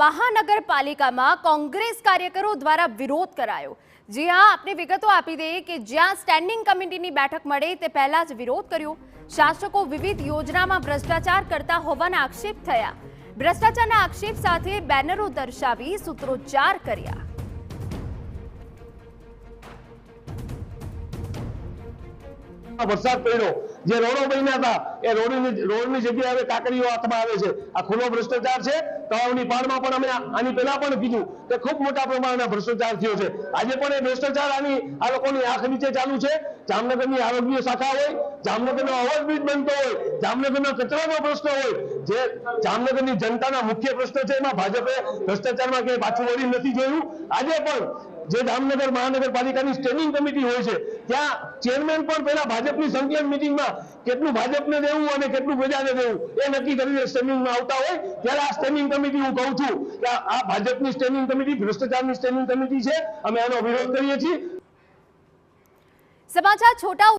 મહાનગરપાલિકામાં કોંગ્રેસ કાર્યકરો દ્વારા વિરોધ કરાયો। જી હા, આપને વિગતો આપી દઈએ કે જ્યાં સ્ટેન્ડિંગ કમિટીની બેઠક મળે તે પહેલા જ વિરોધ કર્યો। શાસકો વિવિધ યોજનામાં ભ્રષ્ટાચાર કરતા હોવાના આક્ષેપ થયા। ભ્રષ્ટાચારના આક્ષેપ સાથે બેનરો દર્શાવી સૂત્રોચ્ચાર કર્યા। વરસાદ પડ્યો જે રોડો બન્યા હતા એ રોડની જગ્યાએ હવે કાકરીઓ હાથમાં આવે છે। આ ખુલ્લો ભ્રષ્ટાચાર છે। તળાવની પાળમાં પણ અમે આની પહેલા પણ કીધું કે ખૂબ મોટા પ્રમાણમાં ભ્રષ્ટાચાર થયો છે। આજે પણ એ ભ્રષ્ટાચાર આ લોકોની આંખ નીચે ચાલુ છે। જામનગરની આરોગ્ય શાખા હોય, જામનગરનો ઓવરબ્રિજ બનતો હોય, જામનગરનો કચરાનો પ્રશ્ન હોય, જે જામનગરની જનતાના મુખ્ય પ્રશ્ન છે, એમાં ભાજપે ભ્રષ્ટાચારમાં ક્યાંય પાછું વળી નથી જોયું। આજે પણ જે જામનગર મહાનગરપાલિકાની સ્ટેન્ડિંગ કમિટી હોય છે ત્યાં ચેરમેન પણ પહેલા ભાજપની સંકલન મિટિંગમાં કેટલું ભાજપને દેવું અને કેટલું પ્રજાને દેવું એ નક્કી કરીને સ્ટેન્ડિંગમાં આવતા હોય ત્યારે આ સ્ટેન્ડિંગ કમિટી હું કહું છું કે આ ભાજપની સ્ટેન્ડિંગ કમિટી ભ્રષ્ટાચારની સ્ટેન્ડિંગ કમિટી છે। અમે આનો વિરોધ કરીએ છીએ। સમાચાર છોટા